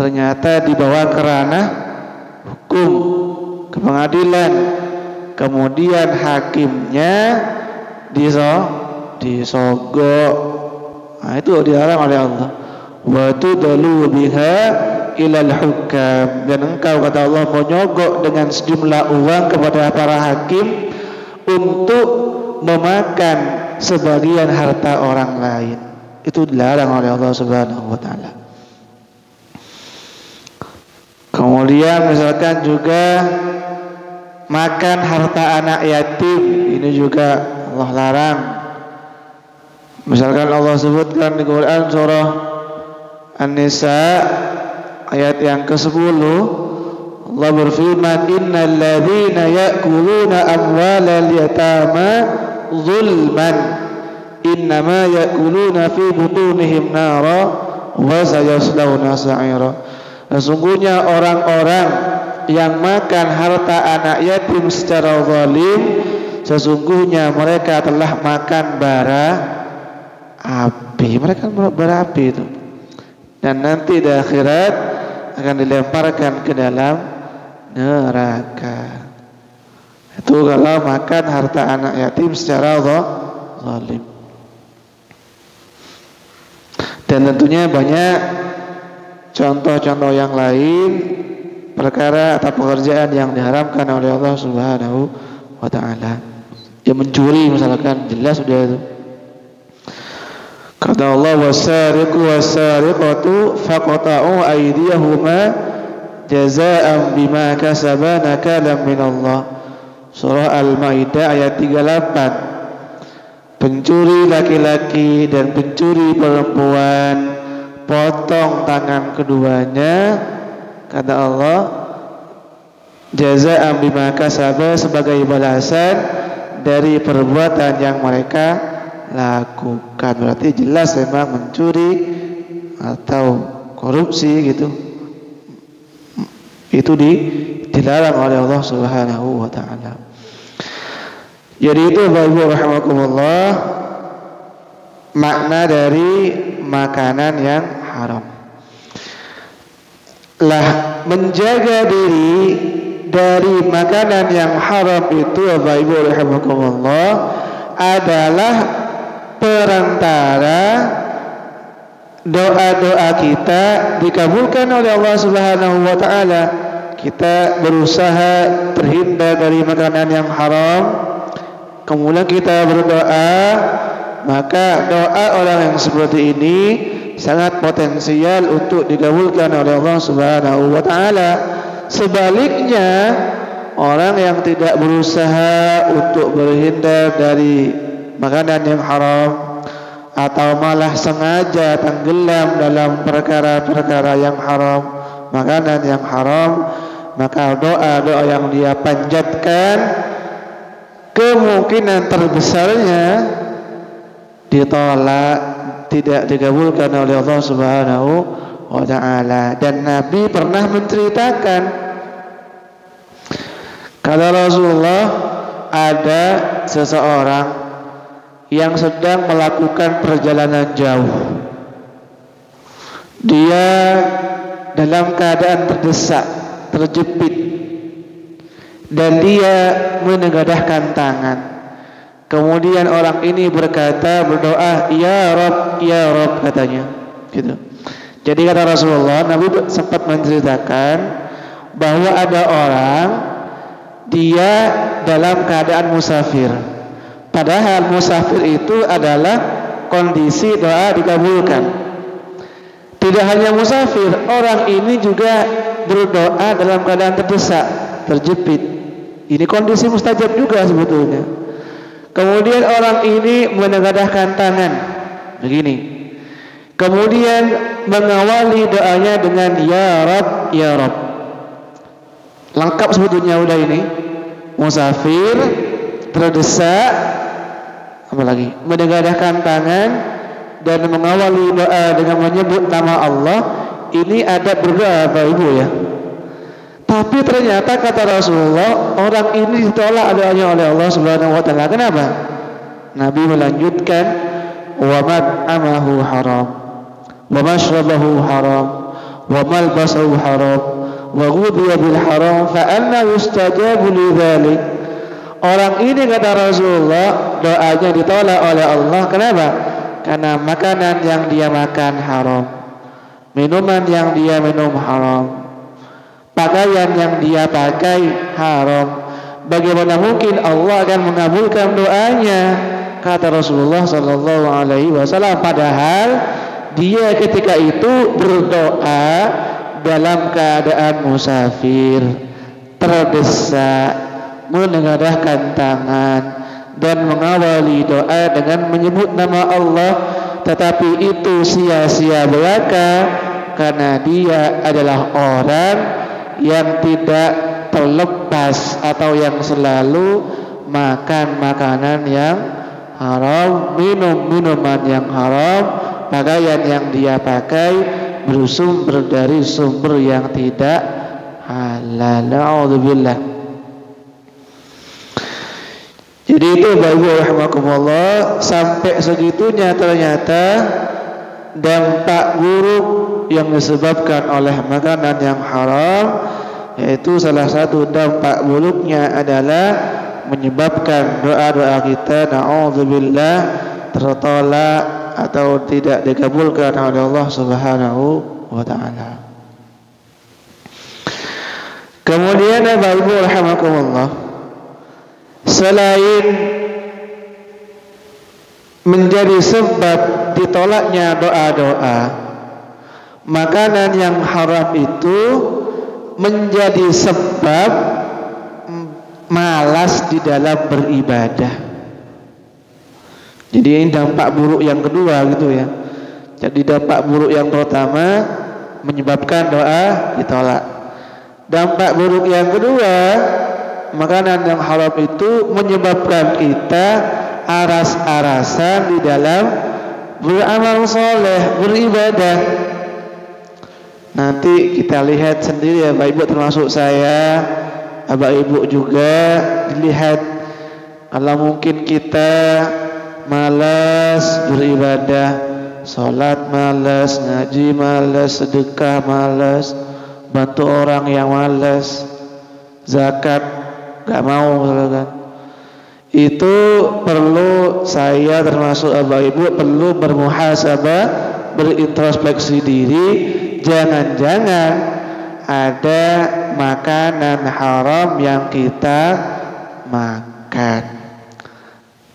ternyata dibawa ke ranah hukum, ke pengadilan, kemudian hakimnya disogok. Nah, itu dilarang oleh Allah. Wa tudlu biha ilal hukam, dan engkau, kata Allah, menyogok dengan sejumlah uang kepada para hakim untuk memakan sebagian harta orang lain. Itu dilarang oleh Allah Subhanahu wa taala. Kemudian misalkan juga makan harta anak yatim, ini juga Allah larang. Misalkan Allah sebutkan di Quran surah An-Nisa ayat yang ke-10, Allah berfirman, innal ladzina ya'kuluna amwalal yatama zulman innama ya'kuluna fi butunihim nara wa sayaslawna sa'ira. Sesungguhnya orang-orang yang makan harta anak yatim secara zalim, sesungguhnya mereka telah makan bara api. Mereka bara api itu, dan nanti di akhirat akan dilemparkan ke dalam neraka. Itu kalau makan harta anak yatim secara zalim. Dan tentunya banyak contoh-contoh yang lain, perkara atau pekerjaan yang diharamkan oleh Allah Subhanahu wa taala. Ya mencuri misalkan, jelas sudah itu. Kata Allah, wasariqu wasariqatu faqta'u aydiyahuma jazaa'an bima kasaba nakalan minallah. Surah Al-Maidah ayat 38. Pencuri laki-laki dan pencuri perempuan, potong tangan keduanya, kata Allah, jazaa'an bima kasaba, sebagai balasan dari perbuatan yang mereka lakukan. Berarti jelas memang mencuri atau korupsi gitu, itu dilarang oleh Allah Subhanahu wa taala. Jadi itu Bapak Ibu rahimakumullah, makna dari makanan yang haram. Lah, menjaga diri dari makanan yang haram itu Bapak Ibu rahimakumullah adalah perantara doa-doa kita dikabulkan oleh Allah Subhanahu wa taala. Kita berusaha terhindar dari makanan yang haram, kemudian kita berdoa, maka doa orang yang seperti ini sangat potensial untuk dikabulkan oleh Allah Subhanahu wa taala. Sebaliknya, orang yang tidak berusaha untuk berhindar dari makanan yang haram, atau malah sengaja tenggelam dalam perkara-perkara yang haram, makanan yang haram, maka doa-doa yang dia panjatkan kemungkinan terbesarnya ditolak, tidak dikabulkan oleh Allah Subhanahu wa taala. Dan Nabi pernah menceritakan, kata Rasulullah, ada seseorang yang sedang melakukan perjalanan jauh. Dia dalam keadaan terdesak, terjepit, dan dia menegadahkan tangan. Kemudian orang ini berkata, berdoa, ya Rabb, katanya gitu. Jadi kata Rasulullah, Nabi sempat menceritakan bahwa ada orang, dia dalam keadaan musafir. Padahal musafir itu adalah kondisi doa dikabulkan. Tidak hanya musafir, orang ini juga berdoa dalam keadaan terdesak, terjepit. Ini kondisi mustajab juga sebetulnya. Kemudian orang ini menegadahkan tangan begini. Kemudian mengawali doanya dengan ya Rabb, ya Rabb. Lengkap sebetulnya udah ini. Musafir, terdesak, apalagi menegadahkan tangan dan mengawali doa dengan menyebut nama Allah. Ini adab berdoa Bapak Ibu ya. Tapi ternyata kata Rasulullah, orang ini ditolak doanya oleh Allah Subhanahu wa taala. Kenapa? Nabi melanjutkan, wa mat'amahu haram, wa mashrabahu haram, wa malbasuhu haram wa ghudhiya bil haram fa anna yustajabu lidzalik. Orang ini kata Rasulullah doanya ditolak oleh Allah. Kenapa? Karena makanan yang dia makan haram, minuman yang dia minum haram, pakaian yang dia pakai haram. Bagaimana mungkin Allah akan mengabulkan doanya, kata Rasulullah sallallahu alaihi wasallam, padahal dia ketika itu berdoa dalam keadaan musafir, terdesak, menengadahkan tangan dan mengawali doa dengan menyebut nama Allah, tetapi itu sia-sia belaka karena dia adalah orang yang tidak terlepas atau yang selalu makan makanan yang haram, minum minuman yang haram, pakaian yang dia pakai bersumber dari sumber yang tidak halal. Na'udzubillah. Jadi itu Bapak rahimakumullah, sampai segitunya ternyata dampak buruk yang disebabkan oleh makanan yang haram, yaitu salah satu dampak buruknya adalah menyebabkan doa-doa kita na'udzubillah tertolak atau tidak dikabulkan oleh Allah Subhanahu wa taala. Kemudian Bapak Ibu rahimakumullah, selain menjadi sebab ditolaknya doa-doa, makanan yang haram itu menjadi sebab malas di dalam beribadah. Jadi ini dampak buruk yang kedua gitu ya. Jadi dampak buruk yang pertama menyebabkan doa ditolak. Dampak buruk yang kedua, makanan yang haram itu menyebabkan kita aras-arasan di dalam beramal soleh, beribadah. Nanti kita lihat sendiri ya Bapak Ibu, termasuk saya, Bapak Ibu juga dilihat. Kalau mungkin kita malas beribadah, sholat malas, ngaji malas, sedekah malas, bantu orang yang malas, zakat gak mau misalkan, itu perlu saya termasuk Bapak Ibu perlu bermuhasabah, berintrospeksi diri. Jangan-jangan ada makanan haram yang kita makan.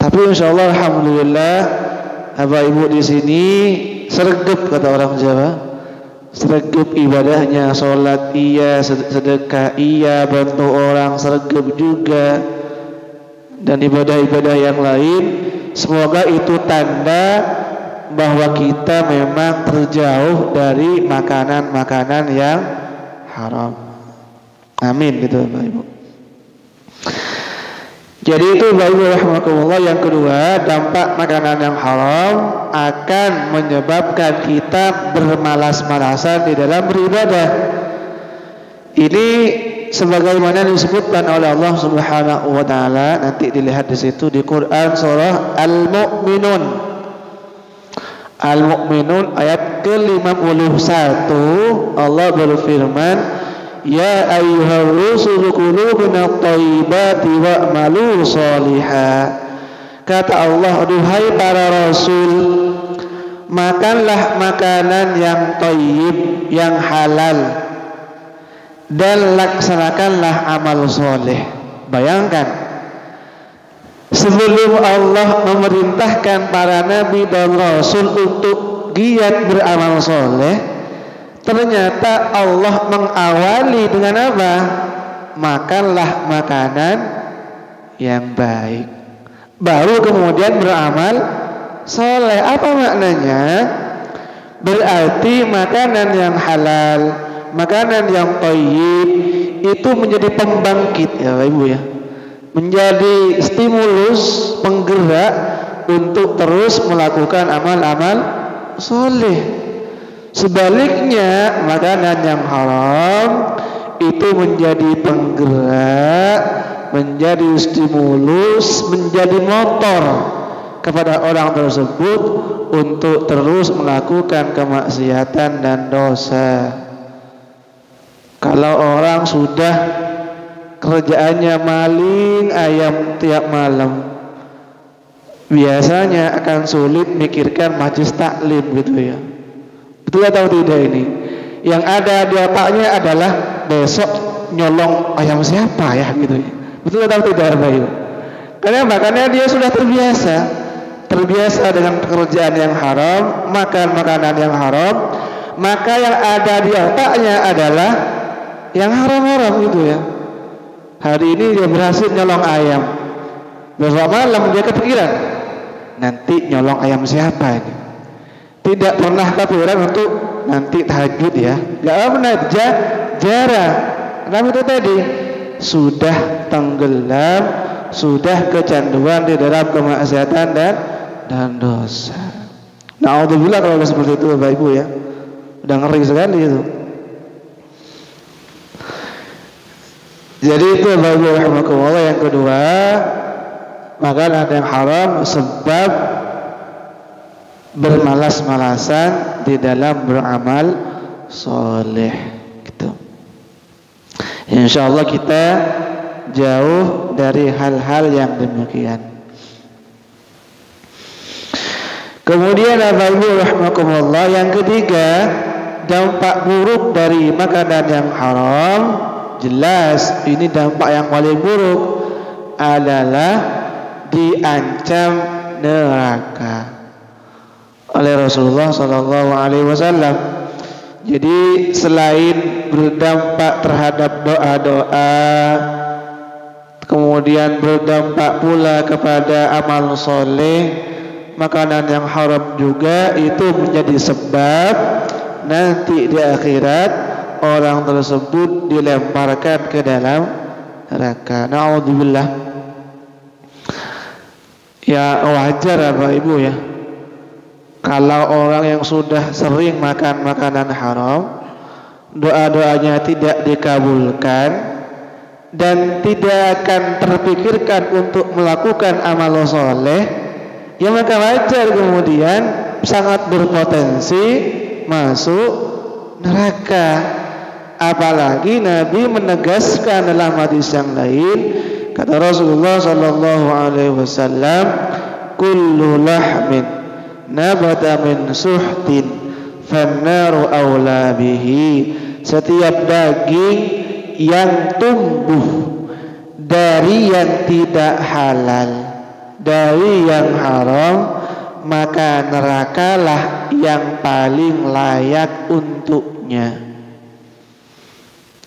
Tapi insyaallah alhamdulillah Bapak Ibu di sini sregep, kata orang Jawa. Sregep ibadahnya, sholat iya, sedekah iya, bantu orang sregep juga, dan ibadah-ibadah yang lain. Semoga itu tanda bahwa kita memang terjauh dari makanan-makanan yang haram. Amin gitu Bapak Ibu. Jadi itu Bapak Ibu rahimakumullah, yang kedua, dampak makanan yang haram akan menyebabkan kita bermalas-malasan di dalam beribadah. Ini sebagaimana disebutkan oleh Allah Subhanahu wa taala, nanti dilihat di situ di Quran surah Al-Mu'minun. Al-Mu'minun ayat ke-51, Allah berfirman, ya ayyuhar rusulu kulu minat thayyibati wa'malu sholiha. Kata Allah, duhai para rasul, makanlah makanan yang thayyib, yang halal, dan laksanakanlah amal soleh. Bayangkan, sebelum Allah memerintahkan para nabi dan rasul untuk giat beramal soleh, ternyata Allah mengawali dengan apa? Makanlah makanan yang baik, baru kemudian beramal soleh. Apa maknanya? Berarti makanan yang halal, makanan yang thayyib itu menjadi pembangkit ya Ibu ya, menjadi stimulus, penggerak untuk terus melakukan amal-amal soleh. Sebaliknya, makanan yang haram itu menjadi penggerak, menjadi stimulus, menjadi motor kepada orang tersebut untuk terus melakukan kemaksiatan dan dosa. Kalau orang sudah kerjaannya maling ayam tiap malam, biasanya akan sulit mikirkan majlis taklim gitu ya. Betul atau tidak ini? Yang ada di otaknya adalah besok nyolong ayam siapa ya gitu ya. Betul atau tidak Bapak Ibu? Karena dia sudah terbiasa dengan pekerjaan yang haram, makan makanan yang haram, maka yang ada di otaknya adalah yang haram-haram gitu ya. Hari ini dia berhasil nyolong ayam, besok malam dia kepikiran nanti nyolong ayam siapa ini. Tidak pernah kepikiran untuk nanti tahajud ya, gak pernah, jarang. Karena itu tadi sudah tenggelam, sudah kecanduan di dalam kemaksiatan dan dosa. Na'udzubillah kalau seperti itu Bapak Ibu ya, udah ngeri sekali itu. Jadi itu Bapak Ibu rahimakumullah. Yang kedua, makanan yang haram sebab bermalas-malasan di dalam beramal soleh gitu. Insyaallah kita jauh dari hal-hal yang demikian. Kemudian Bapak Ibu rahimakumullah, yang ketiga, dampak buruk dari makanan yang haram, jelas ini dampak yang paling buruk adalah diancam neraka oleh Rasulullah SAW. Jadi selain berdampak terhadap doa-doa, kemudian berdampak pula kepada amal soleh, makanan yang haram juga itu menjadi sebab nanti di akhirat orang tersebut dilemparkan ke dalam neraka. Na'udzubillah. Ya wajar Bapak Ibu ya, kalau orang yang sudah sering makan makanan haram, doa-doanya tidak dikabulkan dan tidak akan terpikirkan untuk melakukan amal soleh, ya maka wajar kemudian sangat berpotensi masuk neraka. Apalagi Nabi menegaskan dalam hadis yang lain, kata Rasulullah SAW, kullu lahmin nabata min suhtin fannaru awla bihi. Setiap daging yang tumbuh dari yang tidak halal, dari yang haram, maka nerakalah yang paling layak untuknya.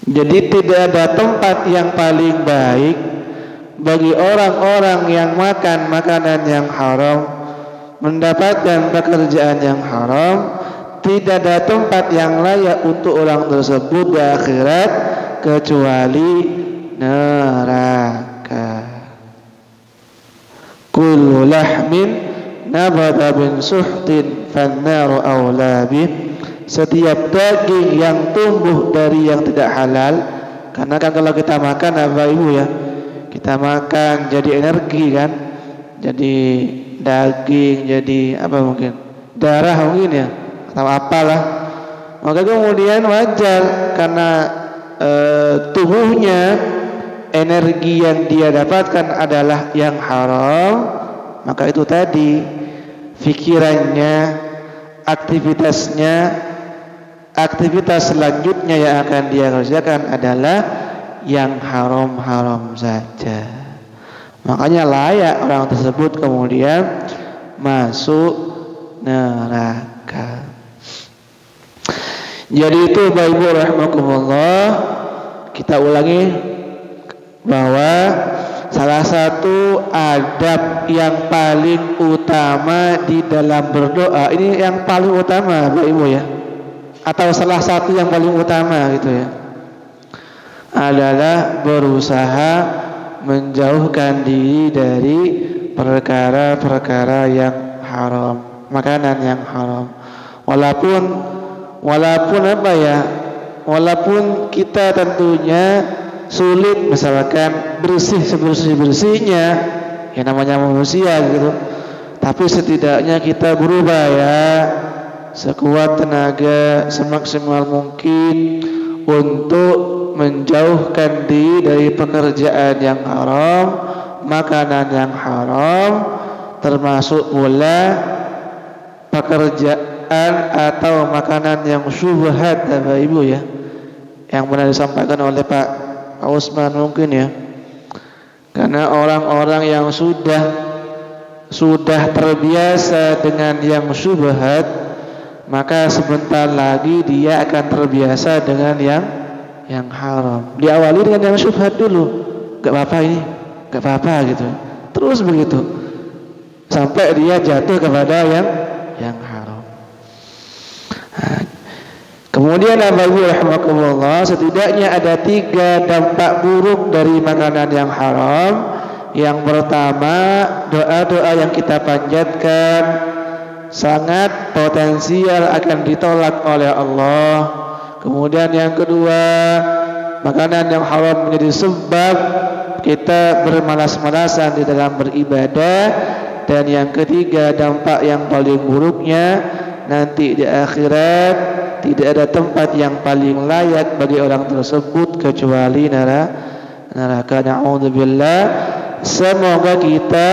Jadi tidak ada tempat yang paling baik bagi orang-orang yang makan makanan yang haram, mendapatkan pekerjaan yang haram. Tidak ada tempat yang layak untuk orang tersebut di akhirat kecuali neraka. Kullu lahmin nabata bin suhtin fannaru awla bih. Setiap daging yang tumbuh dari yang tidak halal, karena kan kalau kita makan Bapak Ibu ya, kita makan jadi energi kan, jadi daging, jadi apa mungkin darah mungkin ya, atau apalah. Maka kemudian wajar karena tubuhnya energi yang dia dapatkan adalah yang haram, maka itu tadi pikirannya, aktivitas selanjutnya yang akan dia kerjakan adalah yang haram-haram saja. Makanya layak orang tersebut kemudian masuk neraka. Jadi itu Bapak Ibu rahimakumullah, kita ulangi bahwa salah satu adab yang paling utama di dalam berdoa, ini yang paling utama Bapak Ibu ya, atau salah satu yang paling utama gitu ya, adalah berusaha menjauhkan diri dari perkara-perkara yang haram, makanan yang haram. Walaupun apa ya, walaupun kita tentunya sulit misalkan bersih sebersih-bersihnya, ya namanya manusia gitu, tapi setidaknya kita berubah ya, sekuat tenaga, semaksimal mungkin untuk menjauhkan diri dari pekerjaan yang haram, makanan yang haram, termasuk pula pekerjaan atau makanan yang syubhat, Bapak Ibu ya, yang pernah disampaikan oleh Pak Usman mungkin ya. Karena orang-orang yang sudah terbiasa dengan yang syubhat, maka sebentar lagi dia akan terbiasa dengan yang haram. Diawali dengan yang syubhat dulu, gak apa-apa ini, gak apa-apa gitu. Terus begitu sampai dia jatuh kepada yang haram. Kemudian Bapak Ibu rahimakumullah, setidaknya ada 3 dampak buruk dari makanan yang haram. Yang pertama, doa-doa yang kita panjatkan sangat potensial akan ditolak oleh Allah. Kemudian yang kedua, makanan yang haram menjadi sebab kita bermalas-malasan di dalam beribadah. Dan yang ketiga, dampak yang paling buruknya, nanti di akhirat tidak ada tempat yang paling layak bagi orang tersebut kecuali neraka. Na'udzubillah. Semoga kita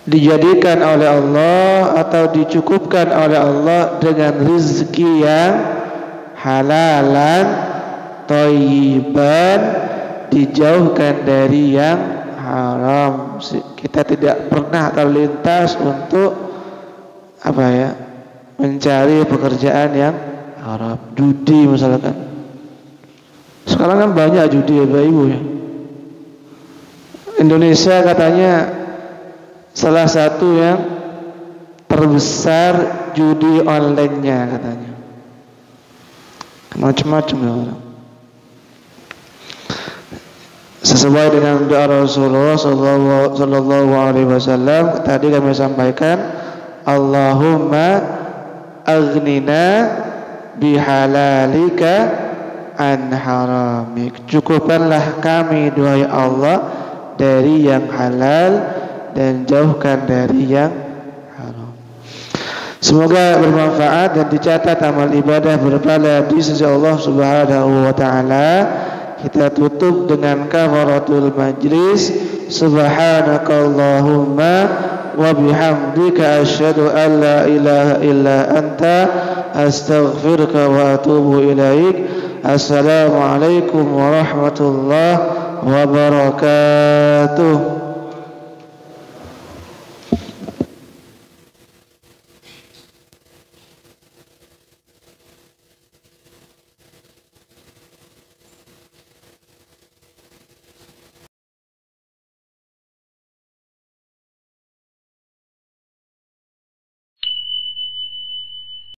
dijadikan oleh Allah atau dicukupkan oleh Allah dengan rezeki yang halalan, thayyiban, dijauhkan dari yang haram. Kita tidak pernah terlintas untuk mencari pekerjaan yang haram. Judi misalkan. Sekarang kan banyak judi ya Bapak Ibu ya. Indonesia katanya salah satu yang terbesar judi online-nya katanya. Macam-macam ya orang. Sesuai dengan doa Rasulullah sallallahu alaihi wasallam tadi kami sampaikan, Allahumma aghnina bihalalika an haramik. Cukupkanlah kami, duhai Allah, dari yang halal dan jauhkan dari yang haram. Semoga bermanfaat dan dicatat amal ibadah berpahala di sisi Allah Subhanahu wa taala. Kita tutup dengan kafaratul majlis. Subhanakallahumma wa bihamdika asyhadu an la ilaha illa anta astaghfiruka wa atubu ilaik. Assalamualaikum warahmatullahi wabarakatuh.